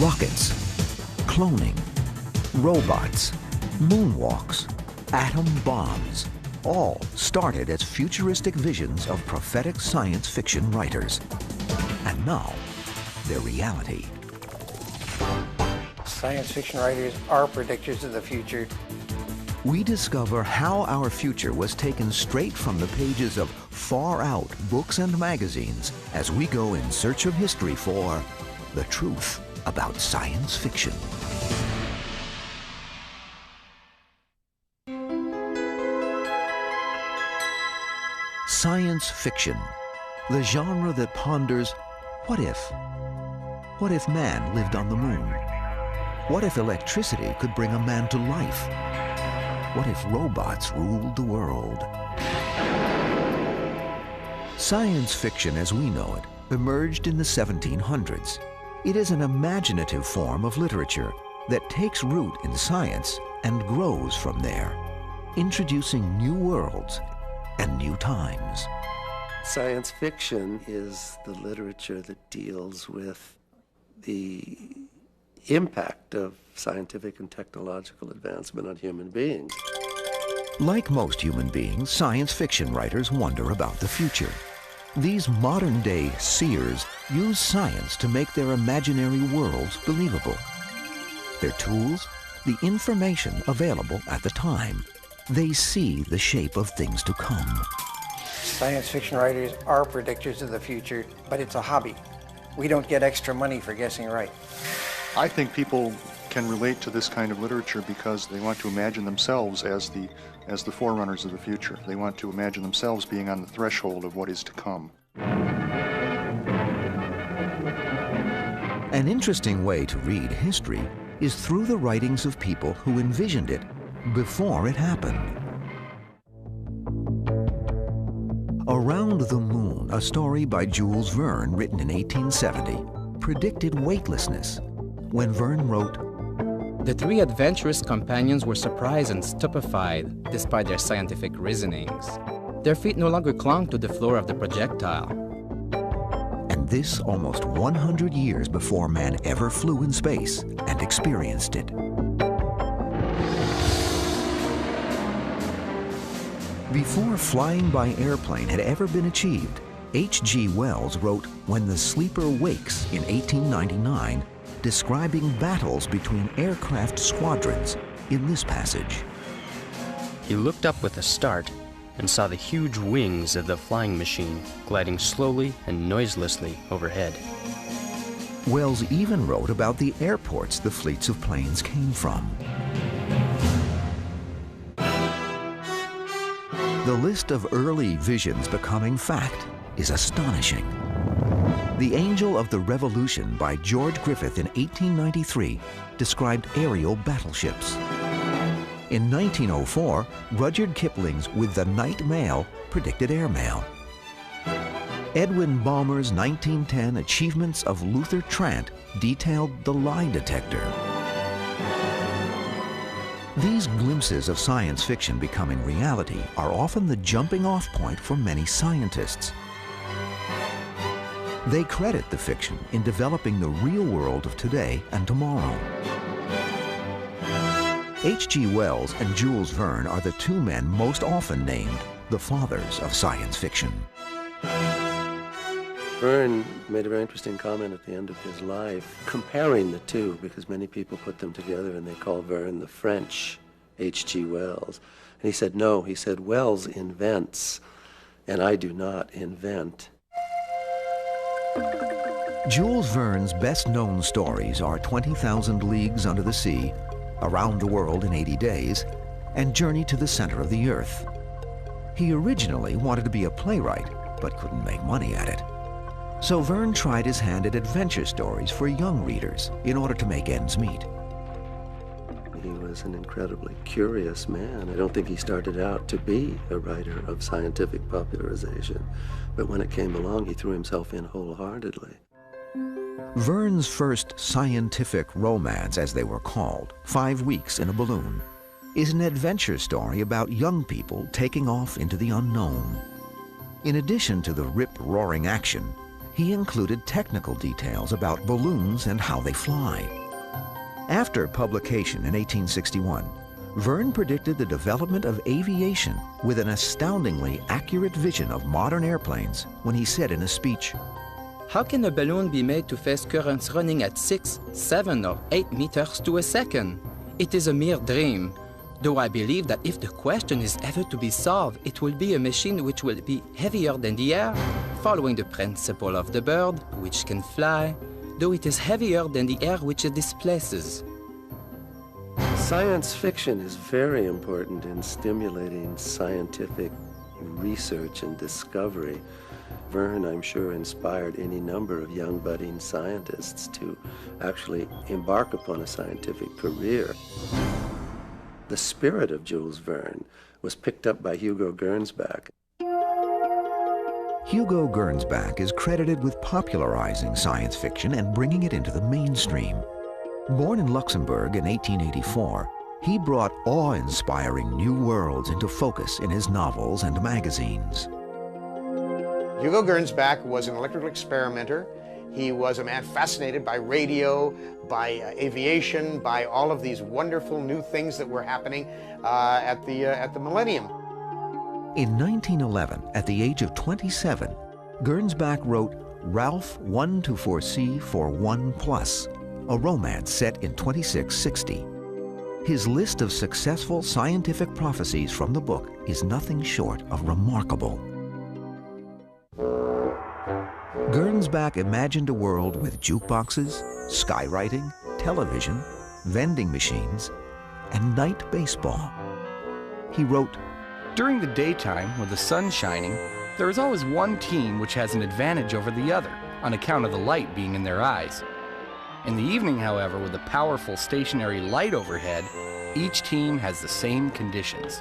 Rockets, cloning, robots, moonwalks, atom bombs, all started as futuristic visions of prophetic science fiction writers. And now, they're reality. Science fiction writers are predictors of the future. We discover how our future was taken straight from the pages of far-out books and magazines as we go in search of history for the truth about science fiction. Science fiction, the genre that ponders, what if? What if man lived on the moon? What if electricity could bring a man to life? What if robots ruled the world? Science fiction as we know it emerged in the 1700s. It is an imaginative form of literature that takes root in science and grows from there, introducing new worlds and new times. Science fiction is the literature that deals with the impact of scientific and technological advancement on human beings. Like most human beings, science fiction writers wonder about the future. These modern-day seers use science to make their imaginary worlds believable. Their tools, the information available at the time. They see the shape of things to come. Science fiction writers are predictors of the future, but it's a hobby. We don't get extra money for guessing right. I think people can relate to this kind of literature because they want to imagine themselves as the forerunners of the future. They want to imagine themselves being on the threshold of what is to come. An interesting way to read history is through the writings of people who envisioned it before it happened. Around the Moon, a story by Jules Verne written in 1870, predicted weightlessness when Verne wrote, "The three adventurous companions were surprised and stupefied despite their scientific reasonings. Their feet no longer clung to the floor of the projectile." And this almost 100 years before man ever flew in space and experienced it. Before flying by airplane had ever been achieved, H.G. Wells wrote When the Sleeper Wakes in 1899, describing battles between aircraft squadrons in this passage. He looked up with a start and saw the huge wings of the flying machine gliding slowly and noiselessly overhead. Wells even wrote about the airports the fleets of planes came from. The list of early visions becoming fact is astonishing. The Angel of the Revolution by George Griffith in 1893 described aerial battleships. In 1904, Rudyard Kipling's With the Night Mail predicted airmail. Edwin Ballmer's 1910 Achievements of Luther Trant detailed the lie detector. These glimpses of science fiction becoming reality are often the jumping-off point for many scientists. They credit the fiction in developing the real world of today and tomorrow. H.G. Wells and Jules Verne are the two men most often named the fathers of science fiction. Verne made a very interesting comment at the end of his life, comparing the two, because many people put them together and they call Verne the French H.G. Wells. And he said, no, he said, Wells invents, and I do not invent. Jules Verne's best-known stories are 20,000 Leagues Under the Sea, Around the World in 80 Days, and Journey to the Center of the Earth. He originally wanted to be a playwright, but couldn't make money at it. So Verne tried his hand at adventure stories for young readers in order to make ends meet. He was an incredibly curious man. I don't think he started out to be a writer of scientific popularization, but when it came along, he threw himself in wholeheartedly. Verne's first scientific romance, as they were called, 5 Weeks in a Balloon, is an adventure story about young people taking off into the unknown. In addition to the rip-roaring action, he included technical details about balloons and how they fly. After publication in 1861, Verne predicted the development of aviation with an astoundingly accurate vision of modern airplanes when he said in a speech, How can a balloon be made to face currents running at 6, 7, or 8 meters to a second? It is a mere dream, though I believe that if the question is ever to be solved, it will be a machine which will be heavier than the air, following the principle of the bird, which can fly, though it is heavier than the air which it displaces. Science fiction is very important in stimulating scientific research and discovery. Verne, I'm sure, inspired any number of young budding scientists to actually embark upon a scientific career. The spirit of Jules Verne was picked up by Hugo Gernsback. Hugo Gernsback is credited with popularizing science fiction and bringing it into the mainstream. Born in Luxembourg in 1884, he brought awe-inspiring new worlds into focus in his novels and magazines. Hugo Gernsback was an electrical experimenter. He was a man fascinated by radio, by aviation, by all of these wonderful new things that were happening at the millennium. In 1911, at the age of 27, Gernsback wrote Ralph 1-4C for 1+, a romance set in 2660. His list of successful scientific prophecies from the book is nothing short of remarkable. Gernsback imagined a world with jukeboxes, skywriting, television, vending machines, and night baseball. He wrote, During the daytime, with the sun shining, there is always one team which has an advantage over the other, on account of the light being in their eyes. In the evening, however, with a powerful stationary light overhead, each team has the same conditions.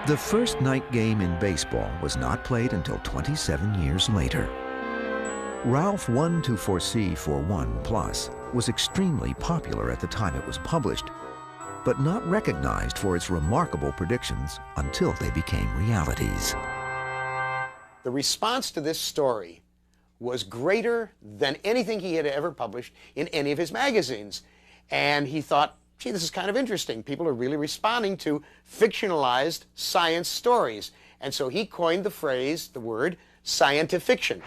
The first night game in baseball was not played until 27 years later. Ralph 1-4C for 1+ was extremely popular at the time it was published, but not recognized for its remarkable predictions until they became realities. The response to this story was greater than anything he had ever published in any of his magazines. And he thought, gee, this is kind of interesting. People are really responding to fictionalized science stories. And so he coined the phrase, the word, scientifiction.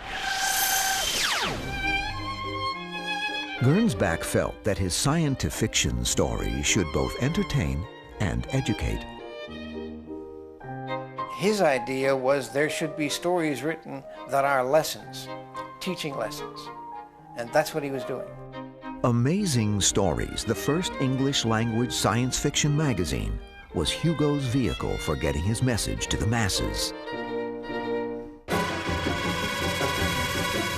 Gernsback felt that his scientifiction stories should both entertain and educate. His idea was there should be stories written that are lessons, teaching lessons. And that's what he was doing. Amazing Stories, the first English-language science fiction magazine, was Hugo's vehicle for getting his message to the masses.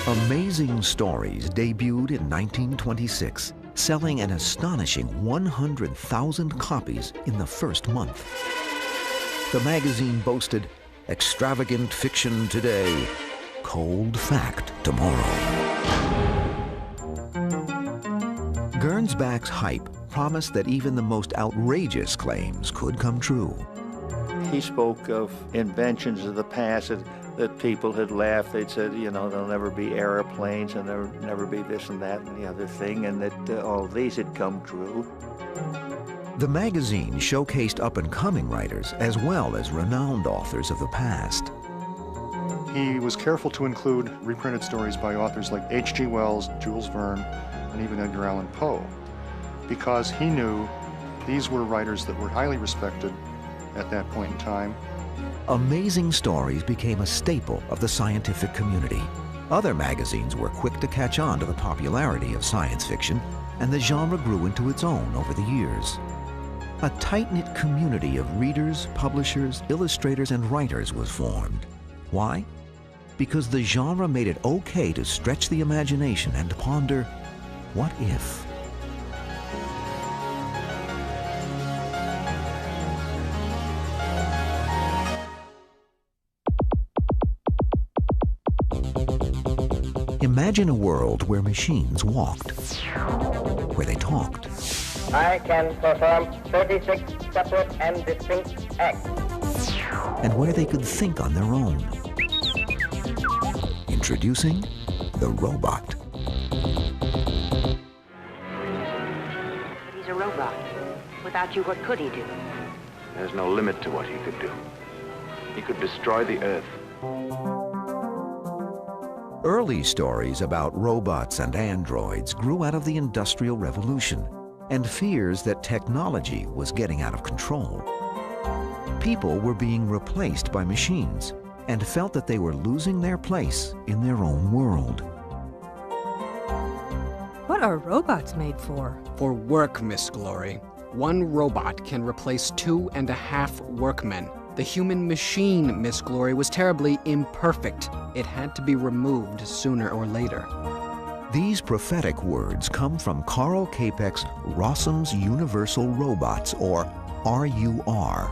Amazing Stories debuted in 1926, selling an astonishing 100,000 copies in the first month. The magazine boasted, extravagant fiction today, cold fact tomorrow. Gernsback's hype promised that even the most outrageous claims could come true. He spoke of inventions of the past that people had laughed. They'd said, you know, there'll never be airplanes and there'll never be this and that and the other thing, and that all of these had come true. The magazine showcased up-and-coming writers as well as renowned authors of the past. He was careful to include reprinted stories by authors like H.G. Wells, Jules Verne, and even Edgar Allan Poe, because he knew these were writers that were highly respected at that point in time. Amazing Stories became a staple of the scientific community. Other magazines were quick to catch on to the popularity of science fiction, and the genre grew into its own over the years. A tight-knit community of readers, publishers, illustrators, and writers was formed. Why? Because the genre made it okay to stretch the imagination and ponder, what if? Imagine a world where machines walked, where they talked. I can perform 36 separate and distinct acts. And where they could think on their own. Introducing the robot. He's a robot. Without you, what could he do? There's no limit to what he could do. He could destroy the Earth. Early stories about robots and androids grew out of the Industrial Revolution and fears that technology was getting out of control. People were being replaced by machines and felt that they were losing their place in their own world. What are robots made for? For work, Miss Glory. One robot can replace 2.5 workmen. The human machine, Miss Glory, was terribly imperfect. It had to be removed sooner or later. These prophetic words come from Karl Čapek's Rossum's Universal Robots, or RUR.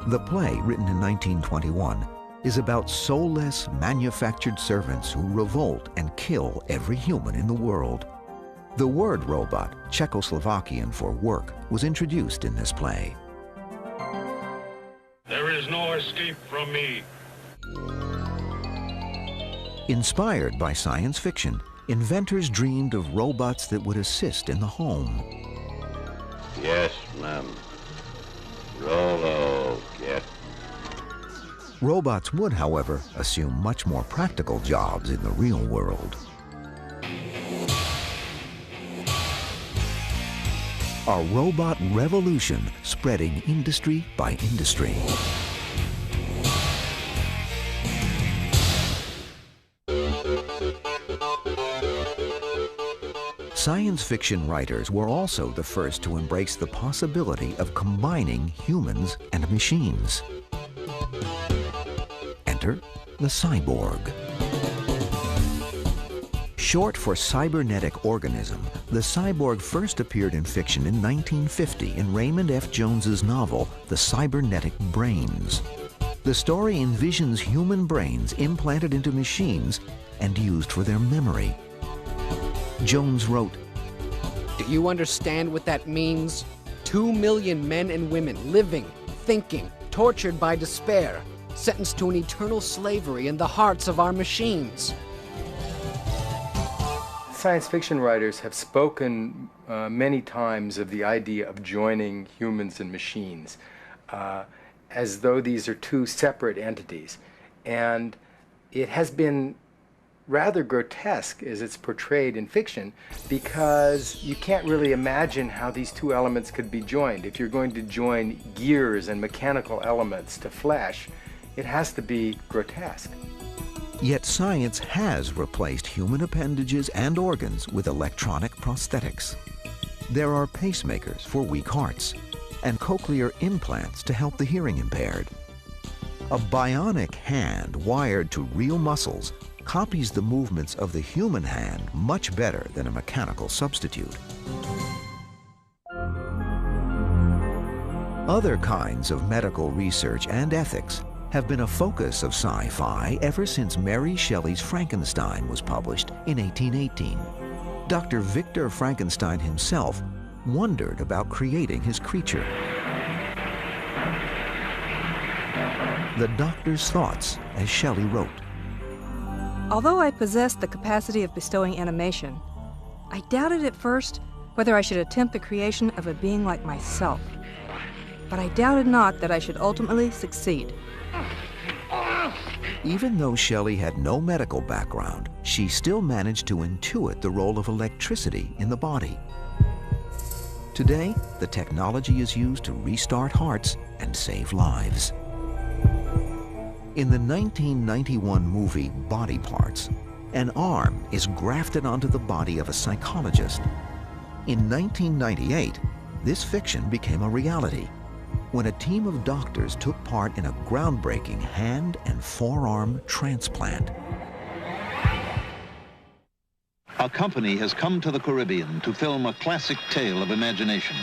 The play, written in 1921, is about soulless manufactured servants who revolt and kill every human in the world. The word robot, Czechoslovakian for work, was introduced in this play. There is no escape from me. Inspired by science fiction, inventors dreamed of robots that would assist in the home. Yes, ma'am. Rolo, get. Robots would, however, assume much more practical jobs in the real world. A robot revolution spreading industry by industry. Science fiction writers were also the first to embrace the possibility of combining humans and machines. Enter the cyborg. Short for cybernetic organism, the cyborg first appeared in fiction in 1950 in Raymond F. Jones's novel, The Cybernetic Brains. The story envisions human brains implanted into machines and used for their memory. Jones wrote, "Do you understand what that means? 2 million men and women living, thinking, tortured by despair, sentenced to an eternal slavery in the hearts of our machines." Science fiction writers have spoken many times of the idea of joining humans and machines as though these are two separate entities. And it has been rather grotesque as it's portrayed in fiction, because you can't really imagine how these two elements could be joined. If you're going to join gears and mechanical elements to flesh, it has to be grotesque. Yet science has replaced human appendages and organs with electronic prosthetics. There are pacemakers for weak hearts and cochlear implants to help the hearing impaired. A bionic hand wired to real muscles copies the movements of the human hand much better than a mechanical substitute. Other kinds of medical research and ethics have been a focus of sci-fi ever since Mary Shelley's Frankenstein was published in 1818. Dr. Victor Frankenstein himself wondered about creating his creature. The doctor's thoughts, as Shelley wrote. Although I possessed the capacity of bestowing animation, I doubted at first whether I should attempt the creation of a being like myself. But I doubted not that I should ultimately succeed. Even though Shelley had no medical background, she still managed to intuit the role of electricity in the body. Today, the technology is used to restart hearts and save lives. In the 1991 movie Body Parts, an arm is grafted onto the body of a psychologist. In 1998, this fiction became a reality when a team of doctors took part in a groundbreaking hand and forearm transplant. A company has come to the Caribbean to film a classic tale of imagination,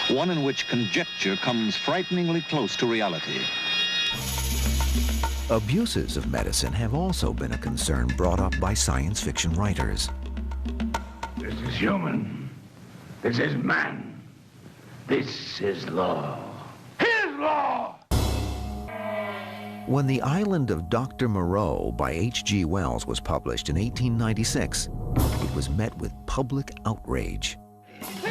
one in which conjecture comes frighteningly close to reality. Abuses of medicine have also been a concern brought up by science fiction writers. This is human. This is man. This is law. His law! When The Island of Dr. Moreau by H.G. Wells was published in 1896, it was met with public outrage.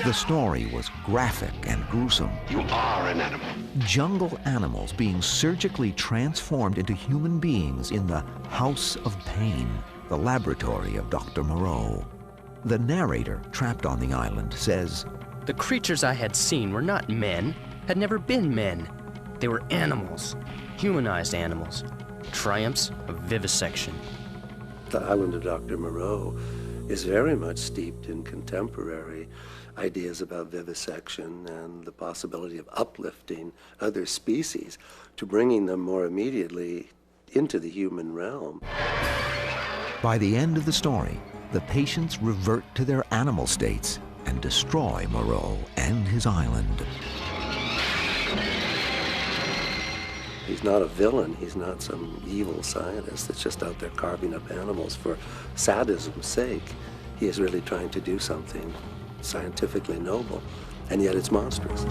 The story was graphic and gruesome. You are an animal. Jungle animals being surgically transformed into human beings in the House of Pain, the laboratory of Dr. Moreau. The narrator, trapped on the island, says, "The creatures I had seen were not men, had never been men. They were animals, humanized animals, triumphs of vivisection." The Island of Dr. Moreau is very much steeped in contemporary ideas about vivisection and the possibility of uplifting other species to bringing them more immediately into the human realm. By the end of the story, the patients revert to their animal states and destroy Moreau and his island. He's not a villain. He's not some evil scientist that's just out there carving up animals for sadism's sake. He is really trying to do something scientifically noble, and yet it's monstrous.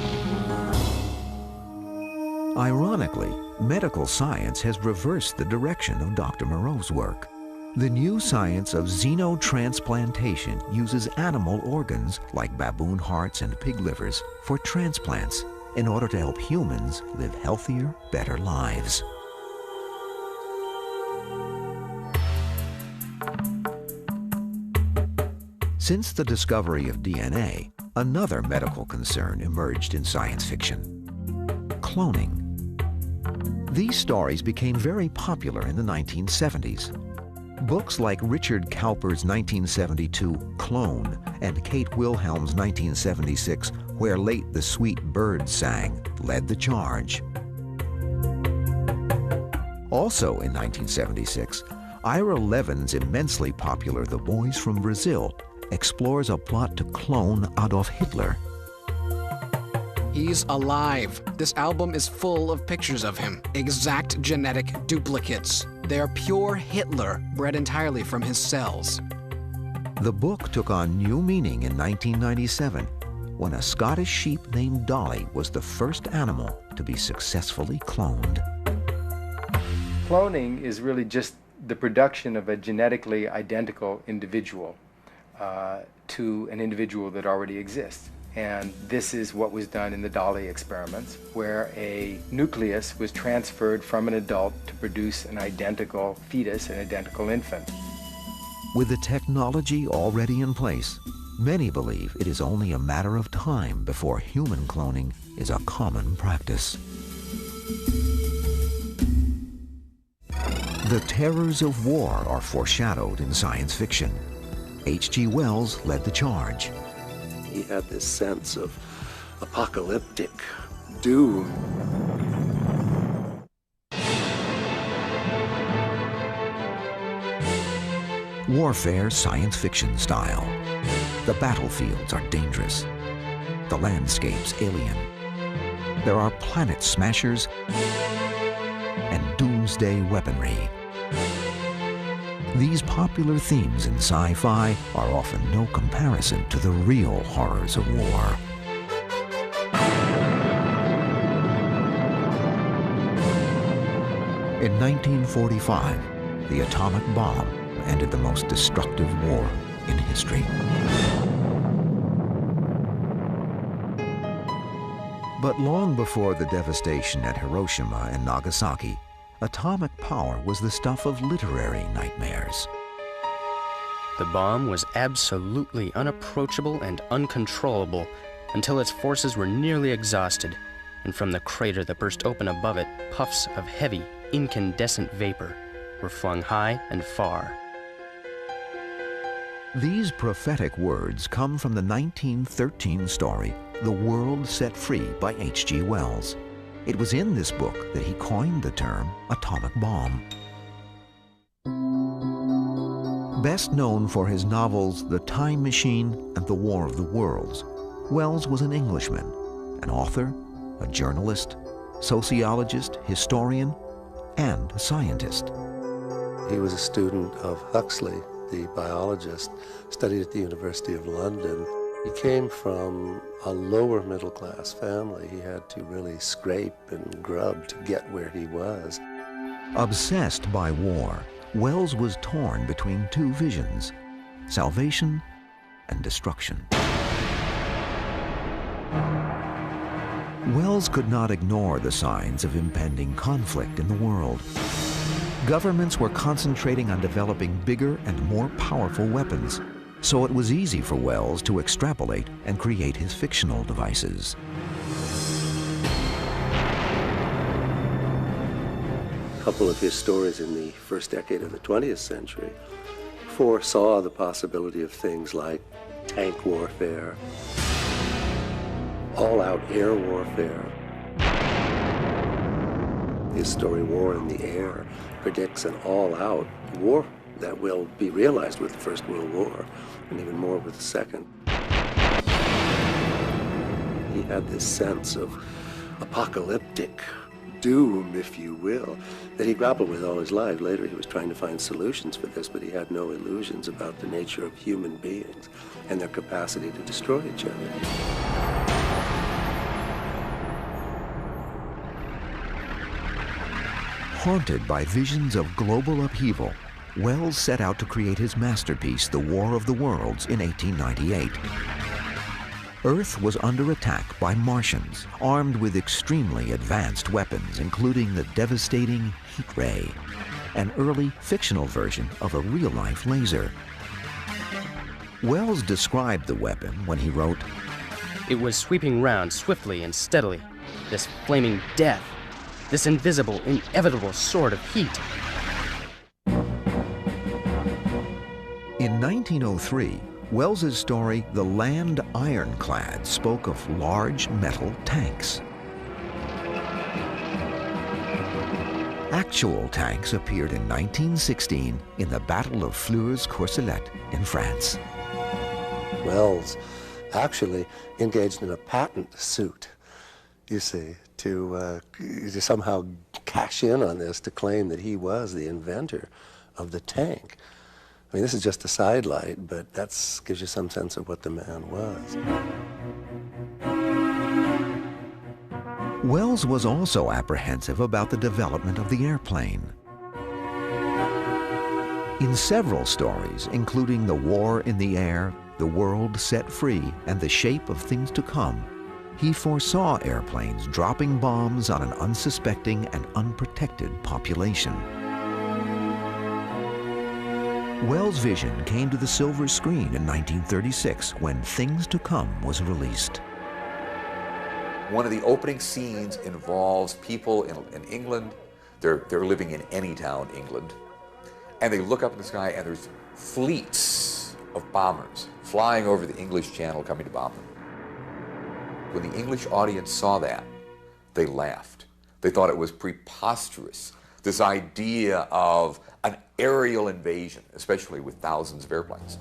Ironically, medical science has reversed the direction of Dr. Moreau's work. The new science of xenotransplantation uses animal organs, like baboon hearts and pig livers, for transplants in order to help humans live healthier, better lives. Since the discovery of DNA, another medical concern emerged in science fiction: cloning. These stories became very popular in the 1970s. Books like Richard Cowper's 1972 Clone and Kate Wilhelm's 1976 Where Late the Sweet Bird Sang led the charge. Also in 1976, Ira Levin's immensely popular The Boys from Brazil explores a plot to clone Adolf Hitler. He's alive. This album is full of pictures of him. Exact genetic duplicates. They're pure Hitler, bred entirely from his cells. The book took on new meaning in 1997 when a Scottish sheep named Dolly was the first animal to be successfully cloned. Cloning is really just the production of a genetically identical individual to an individual that already exists. And this is what was done in the Dolly experiments, where a nucleus was transferred from an adult to produce an identical fetus, an identical infant. With the technology already in place, many believe it is only a matter of time before human cloning is a common practice. The terrors of war are foreshadowed in science fiction. H.G. Wells led the charge. He had this sense of apocalyptic doom. Warfare science fiction style. The battlefields are dangerous. The landscapes alien. There are planet smashers and doomsday weaponry. These popular themes in sci-fi are often no comparison to the real horrors of war. In 1945, the atomic bomb ended the most destructive war in history. But long before the devastation at Hiroshima and Nagasaki, atomic power was the stuff of literary nightmares. The bomb was absolutely unapproachable and uncontrollable until its forces were nearly exhausted, and from the crater that burst open above it, puffs of heavy, incandescent vapor were flung high and far. These prophetic words come from the 1913 story, The World Set Free by H.G. Wells. It was in this book that he coined the term atomic bomb. Best known for his novels The Time Machine and The War of the Worlds, Wells was an Englishman, an author, a journalist, sociologist, historian, and a scientist. He was a student of Huxley, the biologist, studied at the University of London. He came from a lower middle class family. He had to really scrape and grub to get where he was. Obsessed by war, Wells was torn between two visions: salvation and destruction. Wells could not ignore the signs of impending conflict in the world. Governments were concentrating on developing bigger and more powerful weapons, so it was easy for Wells to extrapolate and create his fictional devices. A couple of his stories in the first decade of the 20th century foresaw the possibility of things like tank warfare, all-out air warfare. His story, War in the Air, predicts an all-out war that will be realized with the First World War, and even more with the Second. He had this sense of apocalyptic doom, if you will, that he grappled with all his life. Later, he was trying to find solutions for this, but he had no illusions about the nature of human beings and their capacity to destroy each other. Haunted by visions of global upheaval, Wells set out to create his masterpiece, The War of the Worlds, in 1898. Earth was under attack by Martians, armed with extremely advanced weapons, including the devastating heat ray, an early fictional version of a real-life laser. Wells described the weapon when he wrote, "It was sweeping round swiftly and steadily, this flaming death, this invisible, inevitable sword of heat." In 1903, Wells's story, The Land Ironclad, spoke of large metal tanks. Actual tanks appeared in 1916 in the Battle of Flers-Courcelette in France. Wells actually engaged in a patent suit, you see, to somehow cash in on this, to claim that he was the inventor of the tank. I mean, this is just a sidelight, but that gives you some sense of what the man was. Wells was also apprehensive about the development of the airplane. In several stories, including The War in the Air, The World Set Free, and The Shape of Things to Come, he foresaw airplanes dropping bombs on an unsuspecting and unprotected population. Wells' vision came to the silver screen in 1936 when Things to Come was released. One of the opening scenes involves people in England. They're living in any town, England, and they look up in the sky and there's fleets of bombers flying over the English Channel coming to bomb them. When the English audience saw that, they laughed. They thought it was preposterous, this idea of an aerial invasion, especially with thousands of airplanes.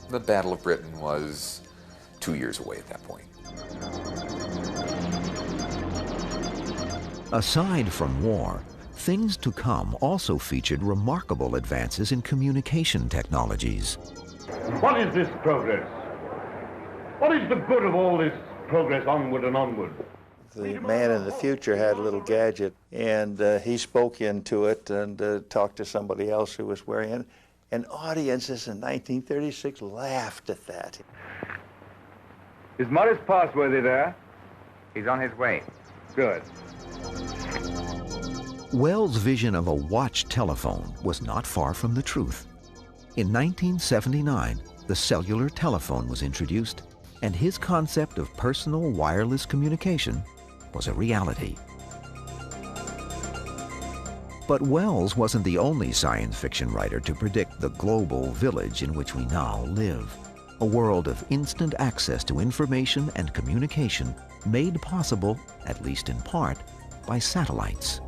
The Battle of Britain was 2 years away at that point. Aside from war, Things to Come also featured remarkable advances in communication technologies. What is this progress? What is the good of all this progress onward and onward? The man in the future had a little gadget, and he spoke into it and talked to somebody else who was wearing it. And audiences in 1936 laughed at that. Is Morris Passworthy there? He's on his way. Good. Wells' vision of a watch telephone was not far from the truth. In 1979, the cellular telephone was introduced, and his concept of personal wireless communication was a reality. But Wells wasn't the only science fiction writer to predict the global village in which we now live, a world of instant access to information and communication made possible, at least in part, by satellites.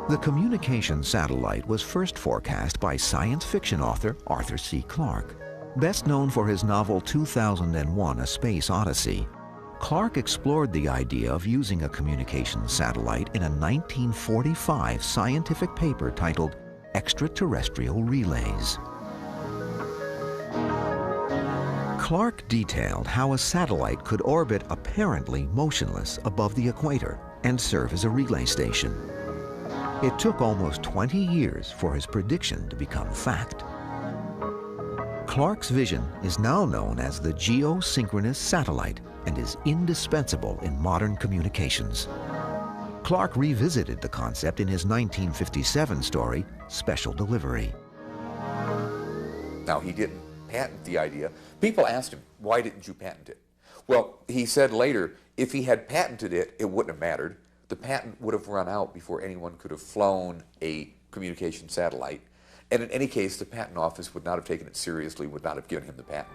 The communication satellite was first forecast by science fiction author Arthur C. Clarke. Best known for his novel 2001: A Space Odyssey, Clarke explored the idea of using a communications satellite in a 1945 scientific paper titled Extraterrestrial Relays. Clark detailed how a satellite could orbit apparently motionless above the equator and serve as a relay station. It took almost 20 years for his prediction to become fact. Clark's vision is now known as the geosynchronous satellite and is indispensable in modern communications. Clark revisited the concept in his 1957 story, Special Delivery. Now, he didn't patent the idea. People asked him, why didn't you patent it? Well, he said later, if he had patented it, it wouldn't have mattered. The patent would have run out before anyone could have flown a communication satellite. And in any case, the patent office would not have taken it seriously, would not have given him the patent.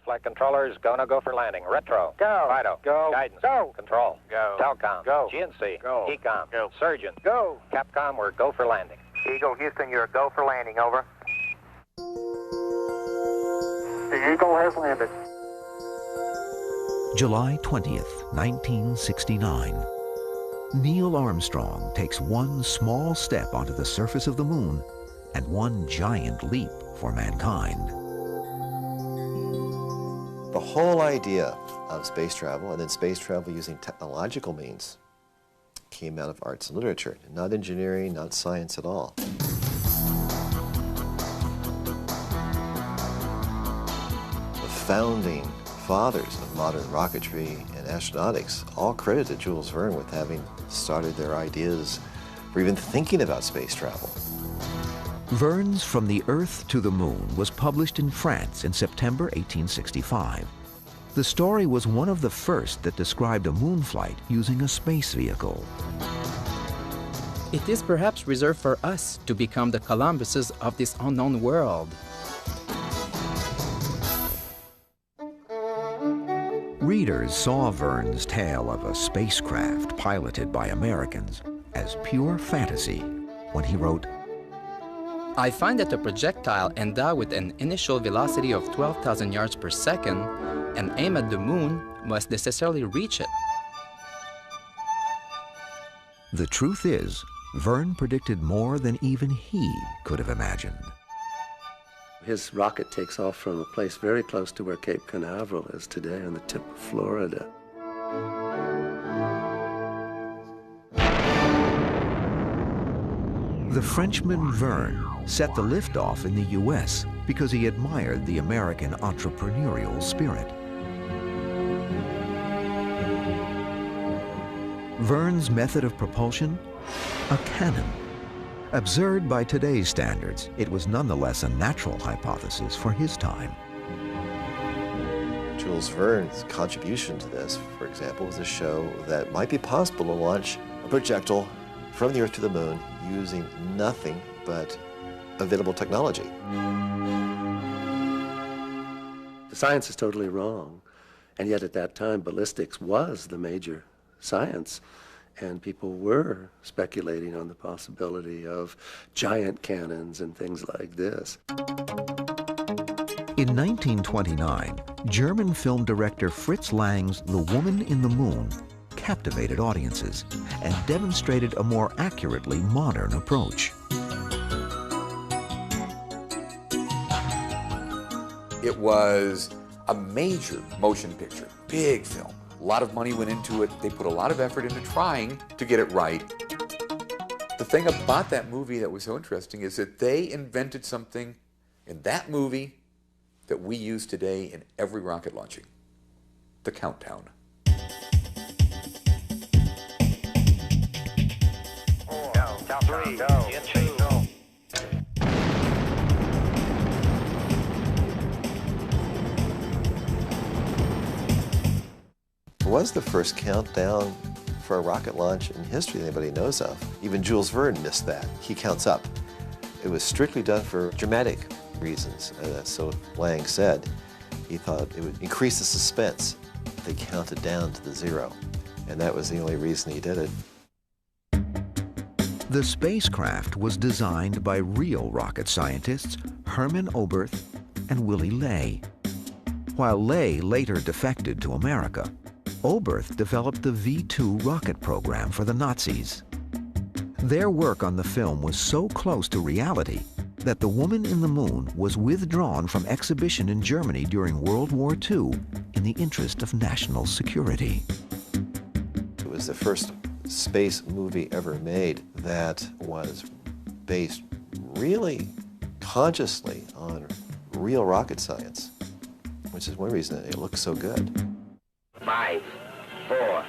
Flight controllers, go for landing. Retro. Go. Fido. Go. Guidance. Go. Control. Go. Telcom. Go. GNC. Go. ECOM. Go. Surgeon. Go. Capcom, we're go for landing. Eagle, Houston, you're a go for landing, over. The Eagle has landed. July 20th, 1969. Neil Armstrong takes one small step onto the surface of the moon and one giant leap for mankind. The whole idea of space travel, and then space travel using technological means, came out of arts and literature, not engineering, not science at all. The founding fathers of modern rocketry and astronautics all credited Jules Verne with having started their ideas or even thinking about space travel. Verne's From the Earth to the Moon was published in France in September 1865. The story was one of the first that described a moon flight using a space vehicle. It is perhaps reserved for us to become the Columbuses of this unknown world. Readers saw Verne's tale of a spacecraft piloted by Americans as pure fantasy when he wrote, I find that a projectile endowed with an initial velocity of 12,000 yards per second and aim at the moon must necessarily reach it. The truth is, Verne predicted more than even he could have imagined. His rocket takes off from a place very close to where Cape Canaveral is today on the tip of Florida. The Frenchman Verne set the liftoff in the U.S. because he admired the American entrepreneurial spirit. Verne's method of propulsion? A cannon. Absurd by today's standards, it was nonetheless a natural hypothesis for his time. Jules Verne's contribution to this, for example, was to show that it might be possible to launch a projectile from the Earth to the Moon using nothing but available technology. The science is totally wrong, and yet at that time ballistics was the major science, and people were speculating on the possibility of giant cannons and things like this. In 1929, German film director Fritz Lang's The Woman in the Moon captivated audiences and demonstrated a more accurately modern approach. It was a major motion picture, big film. A lot of money went into it. They put a lot of effort into trying to get it right. The thing about that movie that was so interesting is that they invented something in that movie that we use today in every rocket launching: the countdown. It was the first countdown for a rocket launch in history that anybody knows of. Even Jules Verne missed that. He counts up. It was strictly done for dramatic reasons. So Lang said he thought it would increase the suspense. They counted down to the zero, and that was the only reason he did it. The spacecraft was designed by real rocket scientists Hermann Oberth and Willy Ley. While Ley later defected to America, Oberth developed the V-2 rocket program for the Nazis. Their work on the film was so close to reality that the woman in the moon was withdrawn from exhibition in Germany during World War II in the interest of national security. It was the first space movie ever made that was based really consciously on real rocket science, which is one reason it looks so good. 5, 4,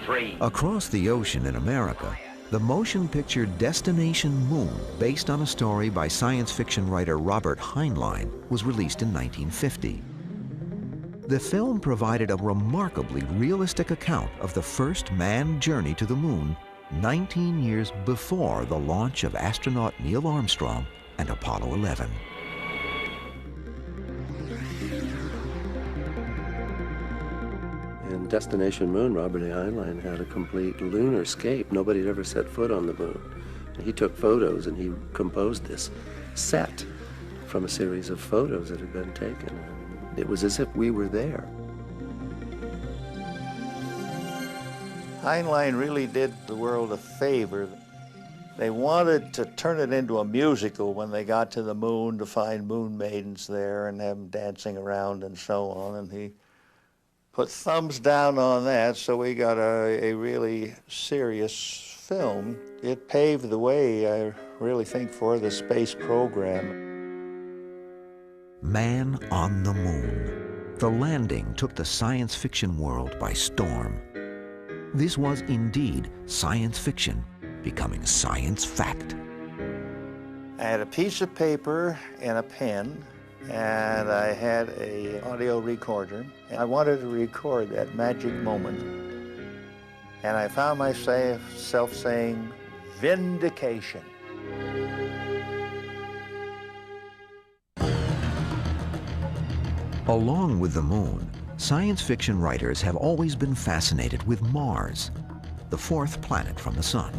3. Across the ocean in America, the motion picture Destination Moon, based on a story by science fiction writer Robert Heinlein, was released in 1950. The film provided a remarkably realistic account of the first manned journey to the moon 19 years before the launch of astronaut Neil Armstrong and Apollo 11. In Destination Moon, Robert A. Heinlein had a complete lunar scape. Nobody had ever set foot on the moon. And he took photos and he composed this set from a series of photos that had been taken. It was as if we were there. Heinlein really did the world a favor. They wanted to turn it into a musical when they got to the moon, to find moon maidens there and have them dancing around and so on. And he put thumbs down on that, so we got a really serious film. It paved the way, I really think, for the space program. Man on the Moon. The landing took the science fiction world by storm. This was indeed science fiction becoming science fact. I had a piece of paper and a pen, and I had an audio recorder. I wanted to record that magic moment. And I found myself saying, vindication. Along with the moon, science fiction writers have always been fascinated with Mars, the fourth planet from the sun.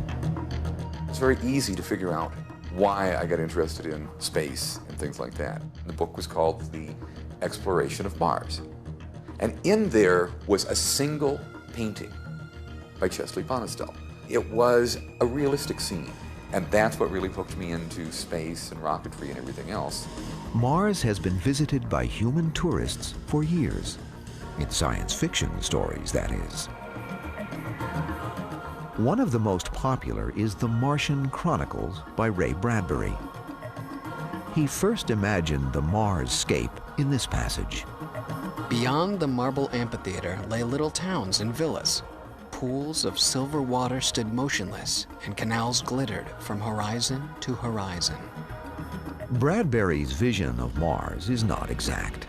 It's very easy to figure out why I got interested in space and things like that. The book was called The Exploration of Mars. And in there was a single painting by Chesley Bonestell. It was a realistic scene, and that's what really hooked me into space and rocketry and everything else. Mars has been visited by human tourists for years. In science fiction stories, that is. One of the most popular is The Martian Chronicles by Ray Bradbury. He first imagined the Mars-scape in this passage. Beyond the marble amphitheater lay little towns and villas. Pools of silver water stood motionless, and canals glittered from horizon to horizon. Bradbury's vision of Mars is not exact,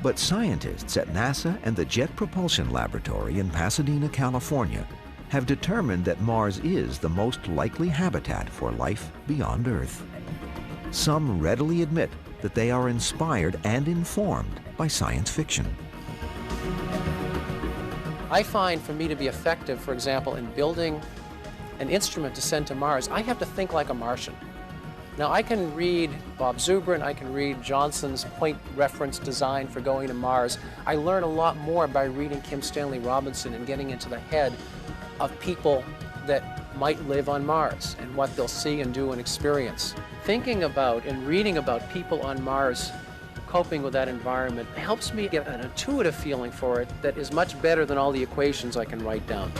but scientists at NASA and the Jet Propulsion Laboratory in Pasadena, California, have determined that Mars is the most likely habitat for life beyond Earth. Some readily admit that they are inspired and informed by science fiction. I find for me to be effective, for example, in building an instrument to send to Mars, I have to think like a Martian. Now, I can read Bob Zubrin, I can read Johnson's point reference design for going to Mars. I learn a lot more by reading Kim Stanley Robinson and getting into the head of people that might live on Mars and what they'll see and do and experience. Thinking about and reading about people on Mars coping with that environment helps me get an intuitive feeling for it that is much better than all the equations I can write down.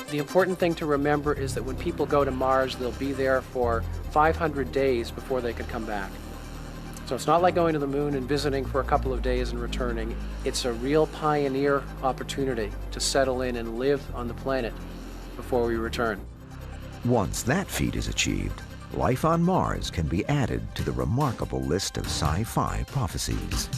The important thing to remember is that when people go to Mars, they'll be there for 500 days before they can come back. So it's not like going to the moon and visiting for a couple of days and returning. It's a real pioneer opportunity to settle in and live on the planet before we return. Once that feat is achieved, life on Mars can be added to the remarkable list of sci-fi prophecies.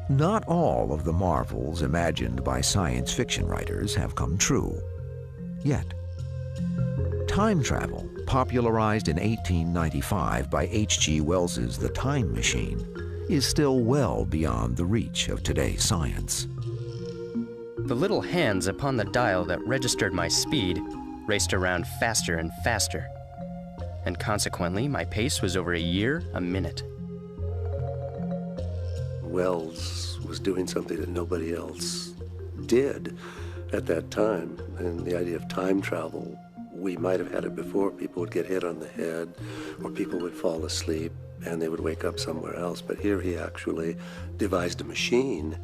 Not all of the marvels imagined by science fiction writers have come true, yet. Time travel, popularized in 1895 by H.G. Wells's The Time Machine, is still well beyond the reach of today's science. The little hands upon the dial that registered my speed raced around faster and faster, and consequently my pace was over a year a minute. Wells was doing something that nobody else did at that time. And the idea of time travel, we might have had it before. People would get hit on the head, or people would fall asleep and they would wake up somewhere else. But here he actually devised a machine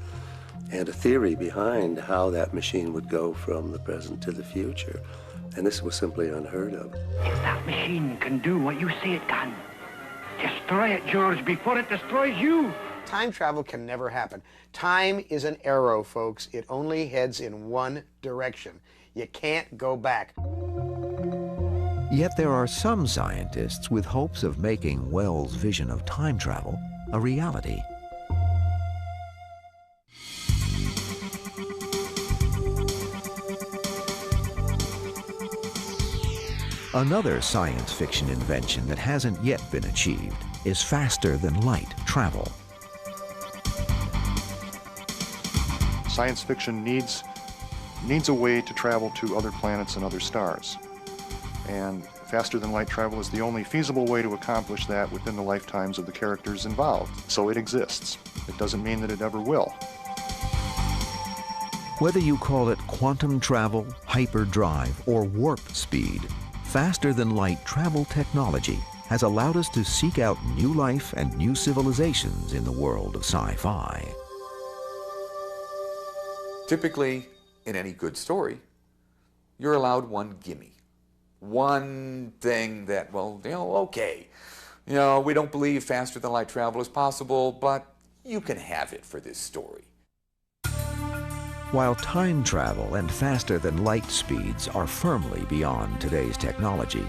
and a theory behind how that machine would go from the present to the future. And this was simply unheard of. If that machine can do what you say it can, destroy it, George, before it destroys you. Time travel can never happen. Time is an arrow, folks. It only heads in one direction. You can't go back. Yet there are some scientists with hopes of making Wells' vision of time travel a reality. Another science fiction invention that hasn't yet been achieved is faster-than-light travel. Science fiction needs a way to travel to other planets and other stars. And faster-than-light travel is the only feasible way to accomplish that within the lifetimes of the characters involved. So it exists. It doesn't mean that it ever will. Whether you call it quantum travel, hyperdrive, or warp speed, faster-than-light travel technology has allowed us to seek out new life and new civilizations in the world of sci-fi. Typically, in any good story, you're allowed one gimme. One thing that, well, okay, we don't believe faster-than-light travel is possible, but you can have it for this story. While time travel and faster-than-light speeds are firmly beyond today's technology,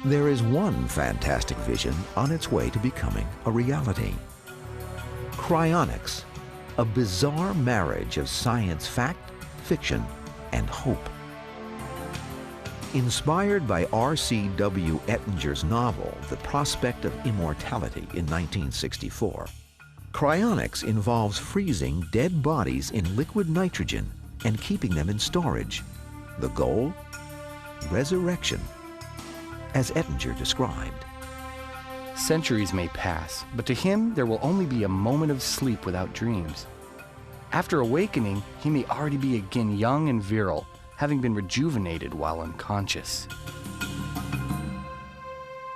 there is one fantastic vision on its way to becoming a reality. Cryonics, a bizarre marriage of science fact, fiction, and hope. Inspired by R.C.W. Ettinger's novel, The Prospect of Immortality in 1964, cryonics involves freezing dead bodies in liquid nitrogen and keeping them in storage. The goal? Resurrection, as Ettinger described. Centuries may pass, but to him there will only be a moment of sleep without dreams. After awakening, he may already be again young and virile, having been rejuvenated while unconscious.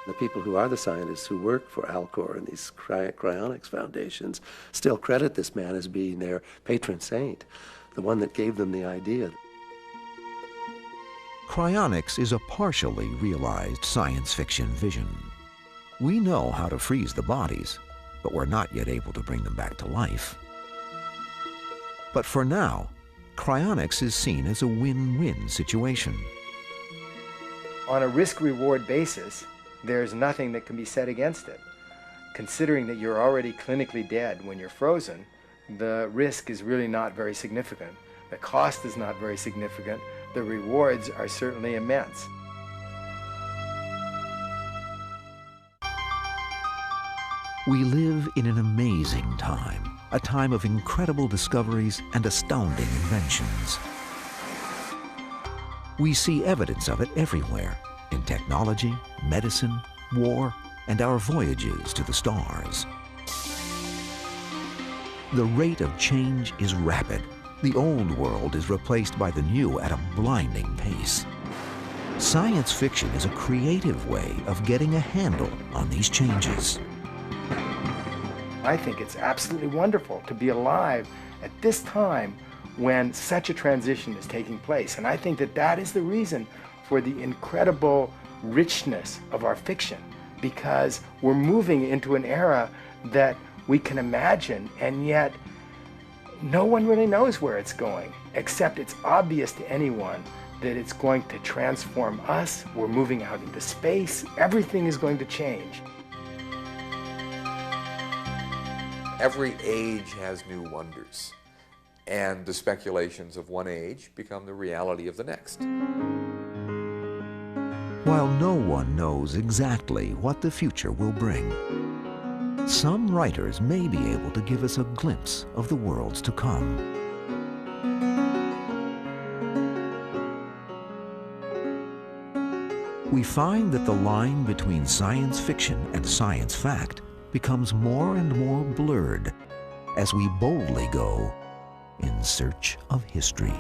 The people who are the scientists who work for Alcor and these cryonics foundations still credit this man as being their patron saint, the one that gave them the idea. Cryonics is a partially realized science fiction vision. We know how to freeze the bodies, but we're not yet able to bring them back to life. But for now, cryonics is seen as a win-win situation. On a risk-reward basis, there's nothing that can be said against it. Considering that you're already clinically dead when you're frozen, the risk is really not very significant. The cost is not very significant. The rewards are certainly immense. We live in an amazing time. A time of incredible discoveries and astounding inventions. We see evidence of it everywhere, in technology, medicine, war, and our voyages to the stars. The rate of change is rapid. The old world is replaced by the new at a blinding pace. Science fiction is a creative way of getting a handle on these changes. I think it's absolutely wonderful to be alive at this time when such a transition is taking place. And I think that that is the reason for the incredible richness of our fiction, because we're moving into an era that we can imagine, and yet no one really knows where it's going, except it's obvious to anyone that it's going to transform us. We're moving out into space. Everything is going to change. Every age has new wonders, and the speculations of one age become the reality of the next. While no one knows exactly what the future will bring, some writers may be able to give us a glimpse of the worlds to come. We find that the line between science fiction and science fact becomes more and more blurred as we boldly go in search of history.